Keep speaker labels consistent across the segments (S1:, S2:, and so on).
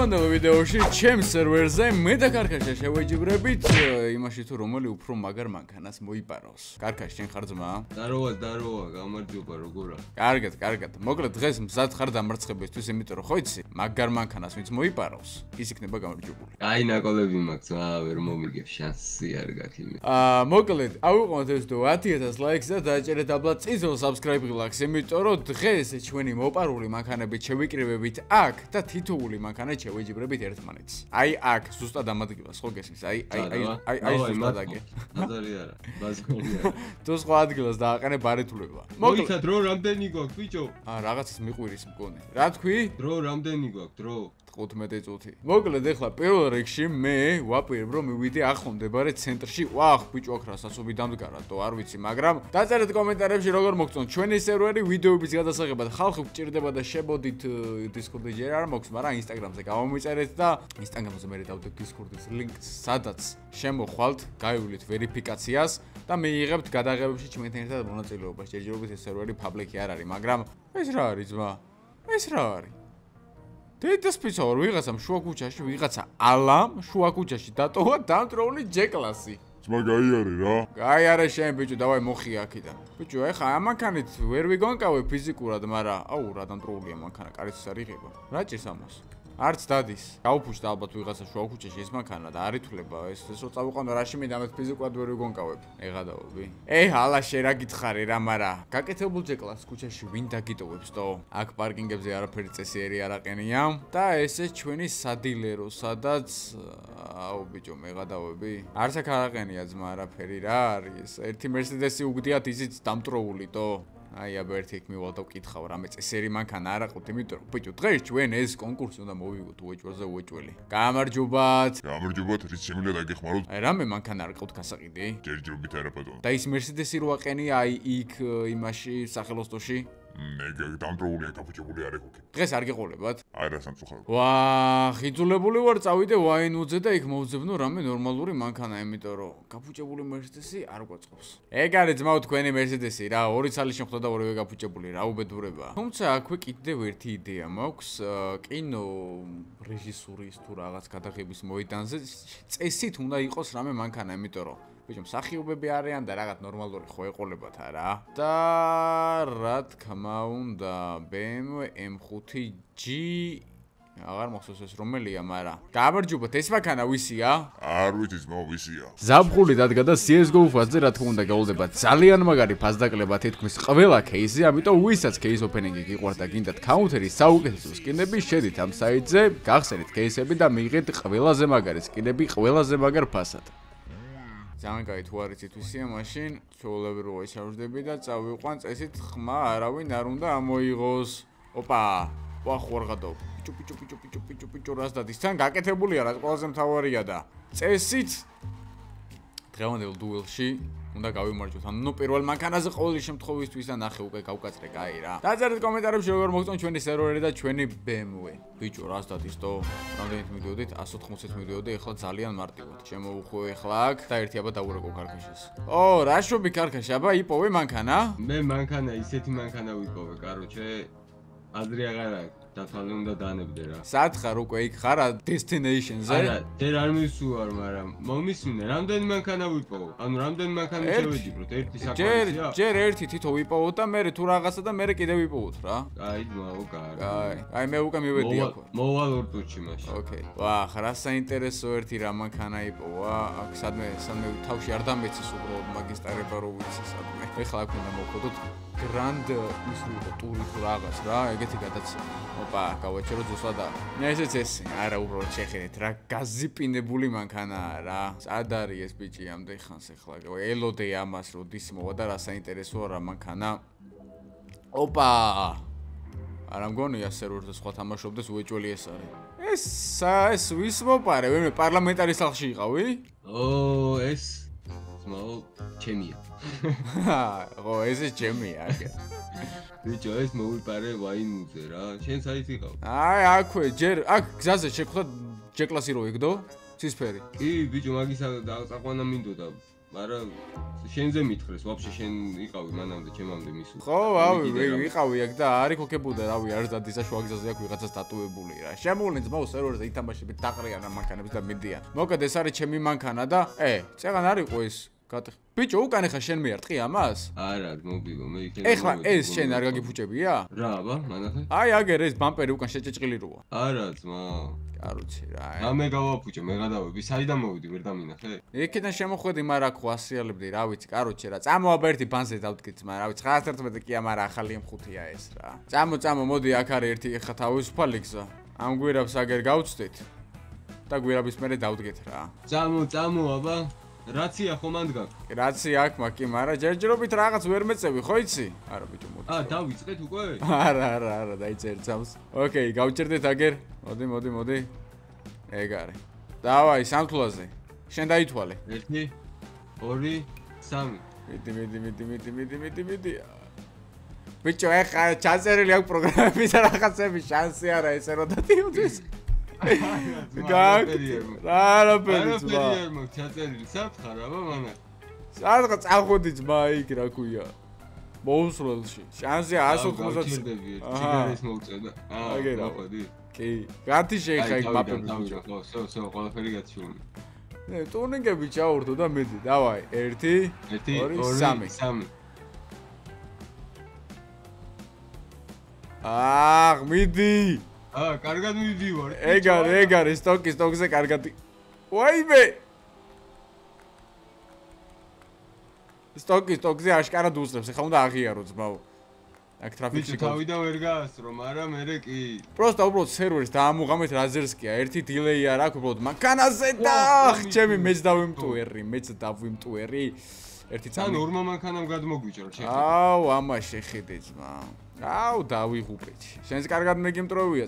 S1: დღევანდელ ვიდეოში ჩემს სერვერზე მე და კარკაშა შევეჯიბრებით იმაში თუ რომელი უფრო მაგარ მანქანას მოიპარავს. კარკაშ, შენ ხარ ძმა?
S2: დაროვა, გამარჯობა, როგორა?
S1: კარგად. მოკლედ დღეს მზად ხარ დამარცხებისთვის, იმიტომ რომ ხო იცი, მაგარ მანქანას ვინც მოიპარავს, ის იქნება გამარჯვებული.
S2: აი ნაკოლები მაქვს, ვერ მომიგებ შანსი არ გაქვს იმით.
S1: მოკლედ, ავიყვანოთ ეს ვიდეო 10000 ლაიქს და დააჭერეთ აბლა წითელ subscribe ღილაკს, იმიტომ რომ დღეს ჩვენი მოპარული მანქანებით შევიკრიბებით აქ და თითოეული მანქანა შევეჯიბრებით ერთმანეთს. აი აქ ზუსტად ამ ადგილას ხო გესმის? აი ზუსტად აქ.
S2: აზარი არა, ბაზგონია.
S1: თუ სხვა ადგილას დააყენე ბარეთულება.
S2: მოიცად დრო რამდენი გვაქვს ბიჭო?
S1: რაღაცას მიყვირის მგონი. რა თქვი?
S2: დრო რამდენი გვაქვს, დრო?
S1: 15 წუთი. მოკლედ ეხლა პირველ რიგში მე ვაპირებ რომ მივიდე ახლო მდებარე ცენტრში. ვახ ბიჭო აქ რა სასობი დამდგარათო, არ ვიცი, მაგრამ დაწერეთ კომენტარებში როგორ მოგწონთ ჩვენი სერვერი ვიდეოების გადასაღებად. ხალხი გჭირდება და შებოდით Discord-ზე ჯერ არ მოქვს, მაგრამ Instagram-ზე გამომიწერეთ და Instagram-ზე მე დავდებ Discord-ის ლინკს, სადაც შემოხვალთ, გაივლით ვერიფიკაციას და მიიღებთ გადაღებებში ჩვენთან ერთად მონაწილეობას. ჯერჯერობით ეს სერვერი public-ი არ არის, მაგრამ ეს რა არის ძმა? ეს რა არის? დედასპიცა ვარ ვიღაცამ შუა ქუჩაში ვიღაცა ალამ შუა ქუჩაში დატოვა დამტროული ჯეკლასი.
S3: ძმა გაიარე რა.
S1: გაიარე შენ ბიჭო, დავაი მოხი აქიდან. ბიჭო, ეხა ამ მანქანით ვერ ვიგონკავე ფიზიკურად, მაგრამ აუ რა დამტროულია მანქანა, კარიც არ იღება. რა ჭირს ამას? არც დადის. გაუფუშდა ალბათ ვიღაცა შუა ქუჩაში ეს მანქანა და არ ითვლება ეს რო წავიყვანო რაში მინდა მე ფიზიკურად ვერ ვიგონკავებ. ეღადაობი. ალა შენ რა გითხარი რა, მაგრამ გაკეთებულ ჯეკლას ქუჩაში ვინ დაგიტოვებს თო? აქ პარკინგებზე არაფერი წესიერი არ აყენია და ესე ჩვენი სადილერო, სადაც აუ ბიჭო მეღადავები. არც აქ არ აყენია ძმა არაფერი რა არის. ერთი Mercedes-ი უგდიათ ისიც დამტროული თო. აი აბა ერთი იქ მივალ და ვკითხავ რამე წესიერი მანქანა არ აყოთ, იმიტომ რომ ბიჭო დღეს ჩვენ ეს კონკურსი უნდა მოვიგოთ უეჭველზე უეჭველი. გამარჯობათ.
S3: გამარჯობათ, რის შემიძლია დაგეხმაროთ?
S1: აი რამე მანქანა არ აყოთ გასაყიდი?
S3: ჯერჯერობით არა ბატონო.
S1: და ის Mercedes-ი რო აყენია აი იქ იმაში სახელოსტოში?
S3: მე დამტროულია გაფუჭებული არ ეკუქი.
S1: დღეს არ გეყოლებათ?
S3: არა სამწუხაროდ.
S1: ვაა, ხიძულებული ვარ წავიდე ვაინუძე და იქ მოვძებნო რამე ნორმალური მანქანა, იმიტომ რომ გაფუჭებული Mercedes-ი არ გვაწყობს. ეგ არის ძმაო თქვენი Mercedes-ი რა, ორი ცალი შემხვდა და ორივე გაფუჭებული, რა უბედურება. თუმცა აქვე კიდევ ერთი იდეა მაქვს, კინო რეჟისურის თუ რაღაც გადაღების მოედანზე წესით უნდა იყოს რამე მანქანა, იმიტომ რომ ბიჭო მსახიობები არიან და რაღაც ნორმალური ხო ეყოლებათ არა და რა თქმა უნდა BMW M5G აღარ მახსოვს ეს რომელია, მაგრამ გამარჯობათ, ეს მანქანა ვისია?
S3: არ ვიცი ძმაო ვისია.
S1: ზაფხული დადგა და CS:GO ფაზზე რა თქმა უნდა გაულდება ძალიან მაგარი ფაზდაკლება თითქმის ყველა кейსი, ამიტომ ვისაც кейს ოფენინგი გიყვართ და გინდათ კაუნტერის საუკეთესო სკინები, შედით ამ საიტზე, გახსენით кейსები და მიიღეთ ყველაზე მაგარი სკინები, ყველაზე მაგარ ფასად. ძალიან კაი თუ არ იცით ვისია, მაშინ ჩვეულებრივ რო ისარჯდები და წავიყვან წესით ხმა არავინ არ უნდა ამოიღოს. ოპა, ვახ ვარღადო. პიჭო რას დადის? თან გაკეთებულია რა, ყველაზე მთავარია და წესით დღევანდელ დუელში უნდა გავიმარჯვოთ. ანუ პირველ მანქანაზე ყოველი შემთხვევისთვის და ნახე უკვე გავკაცრე, კაი რა. დაწერეთ კომენტარებში როგორ მოგწონთ ჩვენი სერვერი და ჩვენი BMW. ბიჭო, რას დადის თო? რამდენით მიდიოდით? 180-ით მიდიოდი, ეხლა ძალიან მარტივად. შემოვუხვე ეხლა აქ და ერთი აბა დაურეკო კარკაშას. რა შობი კარკაშა, აბა იპოვე მანქანა?
S2: მე მანქანა ისეთი მანქანა ვიპოვე, კაროჩე. აზრი აღარ აქვს. დათვალე უნდა დანებდე რა.
S1: სად ხარ უკვე იქ ხარ destination-ზე?
S2: არა, ჯერ არ მისვარ, მაგრამ მომისმინე, რამდენი მანქანა ვიპოვო? ანუ რამდენი მანქანა შევეჯიბროთ? ერთი საქმეა?
S1: ჯერ ერთი თითო ვიპოვოთ და მე თუ რაღაცა და მე კიდევ ვიპოვოთ რა.
S2: აი ძმაო, კარგი.
S1: აი მე უკვე მივედი აქ.
S2: მოვალ ორ წუთში მაშინ.
S1: ოკეი. ვახ, რა საინტერესო ერთი რა მანქანა იპოვა. აქ სადმე თავში არ დამეცეს უბრალოდ მაგისტარება რო ვიცი სადმე. ეხლა აქ უნდა მოვხოდოთ Grand ისე ტური თუ რაღაც რა, ეგეთი გადაცემა. ოპა, გავაჩერო ზუსტად და ესეც ესე. არა, უბრალოდ შეხედეთ რა გაზიპინებული მანქანაა რა. სად არის ეს ბიჭი ამდენ ხანს ეხლა? ელოდე ამას როდის მოვა და რა საინტერესოა რა მანქანა. ოპა! არა მგონია სერვერზე სხვა თამაშობდეს უეჭველი ეს არის. ეს ვის მოპარე? მე პარლამენტარის სახლში იყავი?
S2: ეს ძმაო ჩემია.
S1: ხო, ესე ჩემია.
S2: ბიჭო, ეს მოვიპარე ვაინუძე რა. შენ საით იყავ?
S1: აი, აქვე, ჯერ აქ გზაზე შეხვდა ჯეკლასი რო იგდო, ცისფერი.
S2: კი, ბიჭო, მაგისა წაყვანა მინდოდა. მაგრამ შენზე მითხრეს, ვაფშე შენ იყავი მანამდე ჩემამდე მისულ.
S1: ხო, ვიყავი აქ და არ იქოქებოდა, რავი, არ ზადისა შუაგზაზე აქ ვიღაცას დატუებული რა. შემოვლენ ძმაო სერვერზე ითამაშებით დაყრიან ამ მანქანებს და მიდიან. მოკლედ ეს არის ჩემი მანქანა და წეღან არ იყო ეს ბიჭო, უკან ხა შენ მეარტყი ამას?
S2: არა, მობილო, მე იქ
S1: ეხლა ეს შენ არ გაგიფუჭებია?
S2: რა, აბა, მანახე.
S1: აი, აგერ ეს ბამპერი უკან შეჭეჭყილი როა.
S2: არა, ძმა.
S1: კაროჩი რა.
S2: მე გავაფუჭე, მე გადავები, საიდან მოვიდი, ვერ დამინახე?
S1: იქიდან შემოხვედი, მაგრამ ხო ასიალებდი, რა ვიცი, კაროჩი რა. წამოაბა ერთი ბანზე დავდგეთ, მაგრამ რა ვიცი, 911 კი ამარა ახალი M5-ია ეს რა. წამო, მოდი, აქ არის ერთი ხა თავისუფალი გზა. ამ გვირაბს აგერ გავწდით და გვირაბის მერე დავდგეთ რა.
S2: წამო, აბა. რაცია ხომ ამდგა?
S1: რაცია აქ მაქვს, მაგრამ ჯერჯერობით რაღაც ვერ მეწევი, ხო იცი? არა ბიჭო, მოდი.
S2: დავიწყეთ უკვე?
S1: არა, დაიწერე წამს. ოკეი, გავჭერდეთ აგერ. მოდი. ეგ არის. დავაი, სამთვლაზე. შენ დაითვალე.
S2: 1 2 3.
S1: მიდი. ბიჭო, ეხა ჩაწერილი აქვს პროგრამების რაღაცები, შანსი არა ესე რომ დადიოდეს. არაფერი ძმა.
S2: არაფერი მაქვს ჩაწერილი, საფხარ აბა მანა.
S1: სადღაც წახვედი ძმა იქ რა ქვია. მოუსროლში. შანსი 180.
S2: ციგარის მოუწევდა. მოყვედი.
S1: კი. გათი შეიხა იქ მაპები ბიჭო.
S2: ხო, ყველაფერი გათშული.
S1: ტუნინგები ჩაურთო და მიდი. დავაი, 1 2 3. მიდი.
S2: კარგად მივდივარ.
S1: ეგ არის სტოკზე კარგად. ვაიმე. სტოკზე აშკარად უსწრებს, ეხლა უნდა აღიარო ძმაო. აქ ტრაფიკში
S2: თავიდან ვერ გაასწრო, მაგრამ მე კი.
S1: პროსტა უბრალოდ სერვერის დაამუღამეთ რაზერსკია, ერთი დილეი არ აქვს უბრალოდ მანქანაზე და ჩემი მეც დავიმტუერი. ერთი წამი.
S2: ანუ ორმა მანქანამ გადმოგვიჭრა შეხედე.
S1: ამას შეხედე ძმა. დავიღუპეთ. შენს კარგად მეგიმტროვია.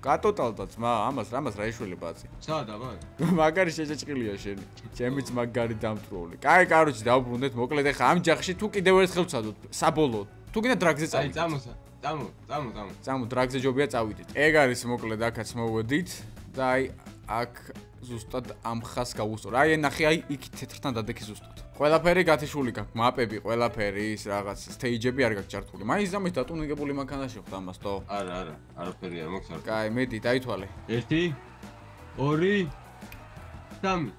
S1: გატოტალდა ძმა, ამას რა ეშველება აწი.
S2: სად აბა?
S1: მაგარი შეჭეჭყილია შენი. ჩემიც მაგარი დამტროული. კაი, კაროჩი დავბრუნდეთ, მოკლედ ახლა ამ ჯახში თუ კიდევ ერთხელ ვცადოთ საბოლოოდ. თუ კიდე დრაგზე წავიდეთ. წამო, დრაგზე ჯობია წავიდეთ. ეგ არის მოკლედ აქაც მოვედით და აი აქ ზუსტად ამ ხას გავუსწორ. აი ნახე, აი იქ თეთრთან დადექი ზუსტად. ყველაფერი გათიშული გაქვს, მაპები, ყველაფერი ის რაღაც სტეიჯები არ გაქვს ჩართული. მაინც დამის დატუნინგებული მანქანა შეხვდა ამას თო?
S2: არა, არაფერი არ მაქვს არ.
S1: კაი, მედი, დაითვალე.
S2: 1 2 3.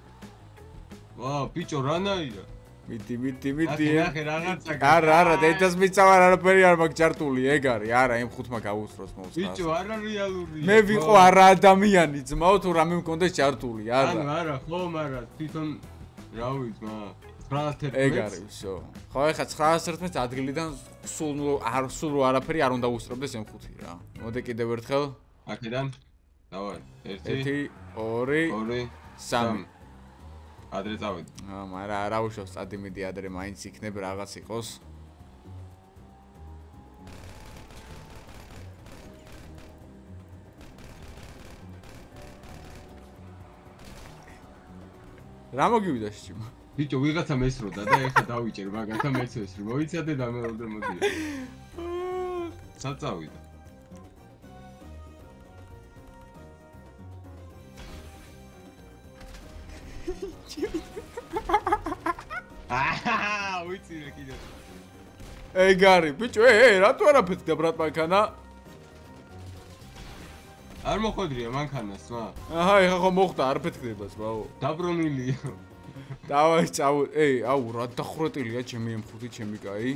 S2: ვა, ბიჭო, რანაირა?
S1: მიდი.
S2: ნახე რაღაცა.
S1: არა, დედას მიწავარ არაფერი არ მაქვს ჩართული, ეგ არის. არა, M5-მა გავუსწროს მოუსწროს.
S2: ბიჭო, არა რეალურია.
S1: მე ვიყო არა ადამიანი, ძმაო, თუ რამე მქონდეს ჩართული, არა.
S2: არა, ხო, მაგრამ თვითონ რა ვიცმა. 911.
S1: ეგ არის, всё. ხო, ეხლა 911 ადგილიდან სულ არაფერი არ უნდა უსწრებდეს M5 რა. მოდი კიდევ ერთხელ.
S2: აქედან. დავაი.
S1: 1 2 3.
S2: ადრე წავედი.
S1: მაგრამ არა უშავს წადი მიდი ადრე მაინც იქნებ რაღაც იყოს. რა მოგივიდა შეჭმა?
S2: ბიჭო, ვიღაცა მესროდა და ეხა დავიჭერ მაგათა მეც ესრი. მოიცადე და მეორე მოდი. საწავიდა. ვიცი რა კიდე.
S1: ეგ არის, ბიჭო, რატო არაფეთქდა ბრატ მანქანა?
S2: არ მოხვედრია მანქანას, მა.
S1: ეხა ხო მოხდა, არ ფეთქდება, ბაო.
S2: დაბრუნილია.
S1: დავაი, რა დახვრეტილია ჩემი M5, ჩემი კაი.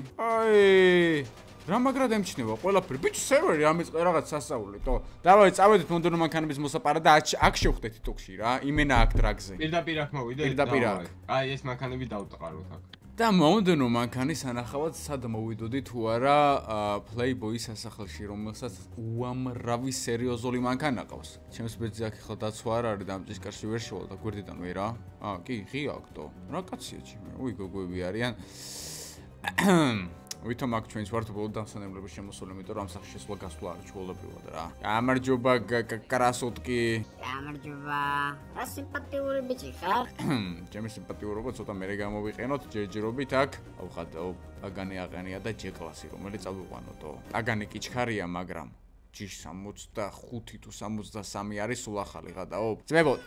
S1: რა მაგრად ემჩნევა ყველაფერი. ბიჭო, სერვერი ამეწყე რაღაც სასაული, თო. დავაი, წავედით მონდენო მანქანების მოსაპარა და აქ შევხვდეთ ტოქში რა. იმენა აქ დრაგზე.
S2: პირდაპირ აქ მოვიდე.
S1: პირდაპირ აქ.
S2: აი, ეს მანქანები დავტყაროთ აქ.
S1: და მომდენო მანქანის ანახავად სად მოვიდოდი თუ არა Playboy-ის სასახლეში, რომელსაც უამრავი სერიოზული მანქანა ყავს. ჩემს ბეძი აქ ხო დაცვა არ არის და ამ ჭიშკარში ვერ შევალ და გვერდიდან მე რა. კი, ღია აქ თო. რა კაცია ჩემი. გოგოები არიან. ვითომ აქ ჩვენს ვართ ბოლო დამსანებლების შემოსული, იმიტომ რომ ამ სახში შესვლა გასვლა არის ჩვეულებრივად რა. გამარჯობა კრასოტკი.
S4: გამარჯობა. რა სიმპათიური ბიჭი ხარ?
S1: ჩემი სიმპათიურობა ცოტა მერე გამოვიყენოთ ჯერჯერობით აქ. ავხატო პაგანი აყენია და G-კლასი, რომელიც ავიყვანოთო. პაგანი კი ჩქარია, მაგრამ G65 თუ 63 არის სულ ახალი გადაო. ძმებო.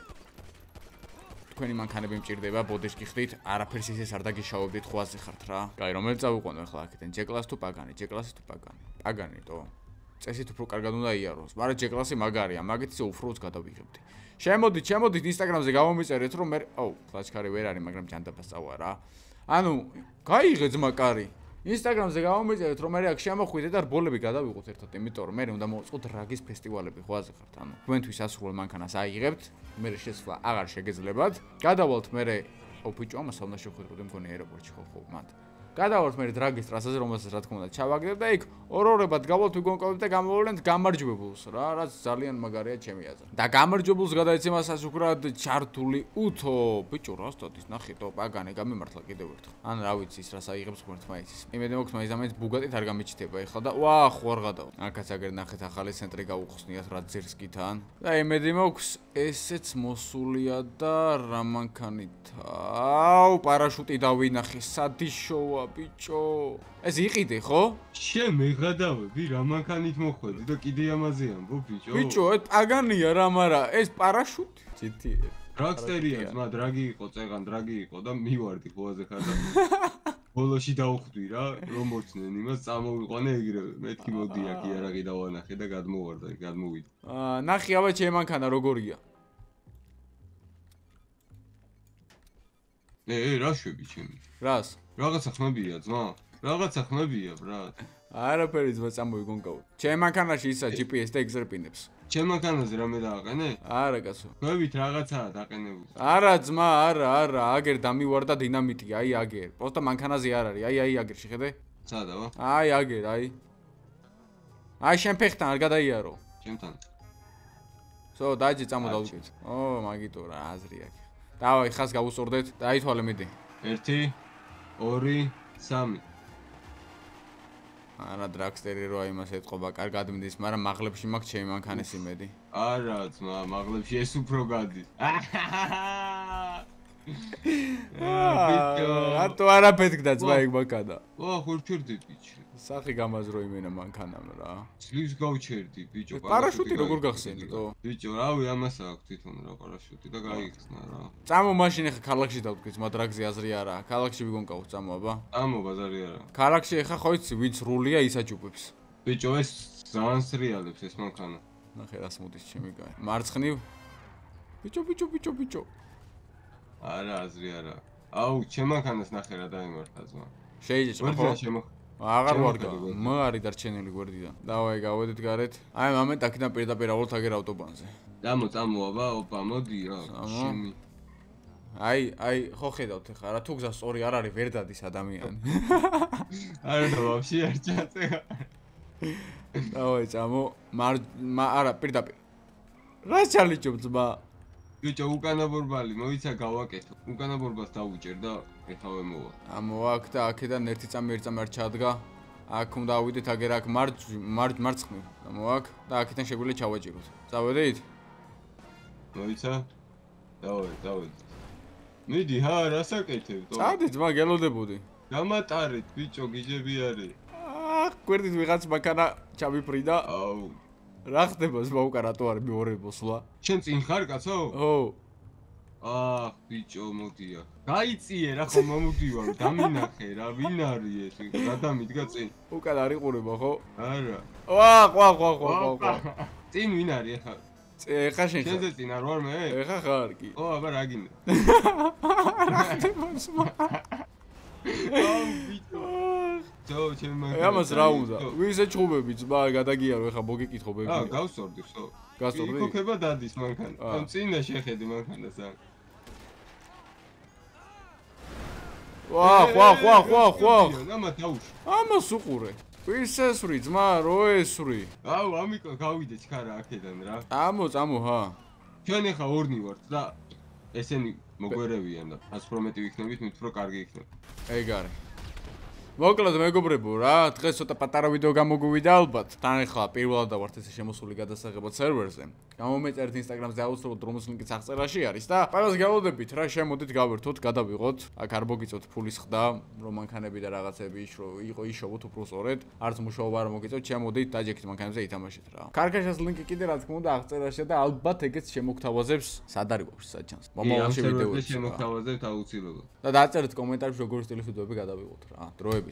S1: თქვენი მანქანები მჭირდება, ბოდიშ გიხდით, არაფერს ისეს არ დაგიშაობდით, ხვაზე ხართ რა. კაი, რომელი წავიყვანო ახლა აქედან? G-კლასი თუ პაგანი? G-კლასი თუ პაგანი? პაგანიტო. წესით უფრო კარგად უნდა იაროს. მაგრამ G-კლასი მაგარია, მაგით ისე უფროც გადავიღებდი. შემოდით Instagram-ზე გამომიწერეთ, რომ მე, ფლაშკარი ვერ არის, მაგრამ ჯანდაბას წავა რა. ანუ, გაიღე ძმა კარი. Instagram-ზე გამომიწერეთ, რომ მე აქ შემოხვიდე და რბოლები გადავიღოთ ერთად, იმიტომ რომ მე უნდა მოვწყოთ დრაგის ფესტივალები, ხვაზე ხართ. ანუ, თქვენთვის ასრულ მანქანას აიღებთ, მე შესვლა აღარ შეგეძლებათ. გადავალთ მე ბიჭო, ამას უნდა შევხვდროთ მგონი აეროპორტში ხო, მანდ. გადავალთ მე დრაგის ტრასაზე, რომელსაც რა თქმა უნდა ჩავაგდებ და იქ ორ-ორებად გავალთ ვიგონკავებთ და გამოვავლენთ გამარჯვებულს რა, რაც ძალიან მაგარია ჩემი აზრით. და გამარჯვებულს გადაეცემა სასუქრად ჩართული უთო. ბიჭო, რა სტატის ნახეთო, პაგანი გამემართლა კიდევ ერთხელ. ან რა ვიცი ის რას აიღებს ღმერთმა იცის. იმედი მაქვს მაინც ბუგატით არ გამიჩნდება ეხლა და ხوار გადავალ. აქაც აგერ ნახეთ ახალი ცენტრი გაუხსნიათ რა ძერს გითან. და იმედი მაქვს ესეც მოსულია და რა მანქანით. პარაშუტი დავინახე, სადიშოა ბიჭო. ეს იყიდე ხო?
S2: შენ მეღადავები რა მანქანით მოხვედი და კიდე ამაზე ამბო ბიჭო.
S1: ბიჭო, ეს პაგანია რა, მაგრამ ეს პარაშუტი. GTA.
S2: Rockstar-ია, ძმა, დრაგი იყო, წეღან დრაგი იყო და მივარდი ხოაზე ხარ და ბოლოში დავხვდი რა, რომ მორჩნენ იმას, წამოვიყვანე ეგრევე. მეთქი მოდი აქ იარაღი დავანახე და გადმოვარდა, გადმოვიდა.
S1: ნახე აბა ჩემი მანქანა როგორია.
S2: რა შვები ჩემი?
S1: რას?
S2: რაღაცა ხმებია, ძმა. რაღაცა ხმებია, ბრატ.
S1: არაფერი ძმა წამოვიგონკავ. ჩემი მანქანაში ისა GPS და ეგზერპინებს.
S2: ჩემ მანქანაზე რამე დააყენე?
S1: არა კაცო.
S2: ხვევით რაღაცაა დაყენებული.
S1: არა ძმა, არა, აგერ დამივარდა დინამიტი, აი აგერ. პროსტა მანქანაზე არ არის, აი აგერ შეხედე?
S2: სადავა?
S1: აი აგერ, აი. აი შენ ფეხთან არ გადაიარო.
S2: ჩემთან.
S1: დაიჯე წამოდავდგეთ. მაგიტო რა აზრი აქვს. დავაი ხას გავუსწორდეთ, დაითვალე მიდი.
S2: 1 2 3
S1: არა დრაგსტერი რო იმას ეთყობა, კარგად მიდის, მაგრამ მაღლებში მაქვს ჩემი მანქანის იმედი.
S2: არა, ძმა, მაღლებში ეს უფრო გადის.
S1: რატო არა ფეთქდა ძმა იქ მანქანა?
S2: ხურჩერდი ბიჭო.
S1: სახი გამაზრო იმენა მანქანამ რა.
S2: ძლივს გავჩერდი ბიჭო.
S1: პარაშუტი როგორ გახსენდო?
S2: ბიჭო, რავი, ამას აქვს თვითონ რა პარაშუტი და გაიხსნა რა.
S1: წამო მაშინ ახლა ქალაქში დავდგეთ, მაგრამ დრაგზე აზრი არა. ქალაქში ვიგონკავ წამო აბა.
S2: წამო ბაზარი არა.
S1: ქალაქში ახლა ხო იცი ვინც რულია ისაჯუპებს.
S2: ბიჭო, ეს ძალიან სრიალებს ეს მანქანა.
S1: ნახე რას მოდის ჩემი კაი. მარცხნივ. ბიჭო.
S2: არა, აზრი არა. ჩემ მანქანას ნახე რა დაიმართა ძმა.
S1: შეიძლება ხო? აღარ ვარგა. არის დარჩენილი გვერდიდან. დავაი გავედით გარეთ. აი მომენტ აქედან პირდაპირ ავალთ აგერ ავტობანზე.
S2: წამო აბა, ოპა, მოდი რა. შენი.
S1: აი, ხო ხედავთ ახლა რა თუ გზა სწორი არ არის, ვერ დადის ადამიანი.
S2: არა და ვაფშე არ ჩაწევა.
S1: დავაი წამო, არა პირდაპირ. რა ჩალიჭობ ძმა?
S2: ბიჭო, უკანა ბორბალი, მოიცა გავაკეთო. უკანა ბორბალს დავუჭერ და ეხავე მოვა.
S1: ამოაკ და აქედან ერთი წამი არ ჩადგა. აქ უნდა ავიდეთ აგერ აქ მარცხნივ. ამოაკ და აქედან შეგვიძლია ჩავაჭიროთ. წავედით?
S2: მოიცა? დავედ. მიდი, რასაკეთებ?
S1: წავდი ძმა, გელოდებოდი.
S2: გამატარეთ, ბიჭო, გიჟები არის.
S1: გვერდით ვიღაც მანქანა ჩავიფრიდა. რა ხდება ზმა უკან რატო არის მეორე მოსვლა?
S2: შენ წინ ხარ კაცო?
S1: ო.
S2: ბიჭო, მოდია. გაიწიე რა ხომ მომდივარ, დამინახე რა, ვინ არის ეს? რა დამიდგა წინ?
S1: უკან არ იყურება ხო?
S2: არა.
S1: ვა.
S2: წინ ვინ არის ახლა?
S1: ეხა შენ.
S2: შენზე წინ არ ვარ მე?
S1: ეხა ხარ კი.
S2: აბა რა გინდა?
S1: რა ხდება ზმა?
S2: ბიჭო. ჩემ მანქანა.
S1: ამას რა უნდა? ვინზე ჩხუბები ძმა გადაგიარო ეხა მოგიკითხობები.
S2: გავსორდი ხო?
S1: გასწორდი?
S2: იქოქება დადის მანქანა. ამ წინა შეხედი მანქანას აქ.
S1: ვა.
S2: ამა დაუშვი.
S1: ამას უყურე. ვის ესვრი ძმა, რო ესვრი?
S2: ამიკო გავიდე ჩქარა აქედან რა.
S1: წამო ჰა.
S2: ჩვენ ეხა ორნი ვართ და ესენი მოგვერევიან და 118 ვიქნებით, მით უფრო კარგი იქნება.
S1: ეგ არის. მოკლედ მეგობრებო რა, დღეს ცოტა პატარა ვიდეო გამოგვივიდა ალბათ. თან ახლა პირველად ვართ ესე შემოსული გადასაღებად სერვერზე. გამომეწერთ Instagram-ზე აუცილებლად რომლის ლინკიც აღწერაში არის და ყველას გავლოდებით რა, შემოდით გავერთოთ, გადავიღოთ. აქ არ მოგიწევთ ფულის ხდა, რომ მანქანები და რაღაცები იყო იშოვოთ უფრო სწორედ. არც მუშაობა არ მოგიწევთ, შემოდით დაჯექით მანქანებზე ითამაშეთ რა. კარგაშას ლინკი კიდე რა თქმა უნდა აღწერაში და ალბათ ეგეც შემოგთავაზებს სად არის გვაქვს საჩანს. მომავალში ვიდეოები
S2: შემოგთავაზებთ აუცილებლად.
S1: და დაწერეთ კომენტარებში როგორი სტილის ვიდეოები გადავიღოთ რა. დროებით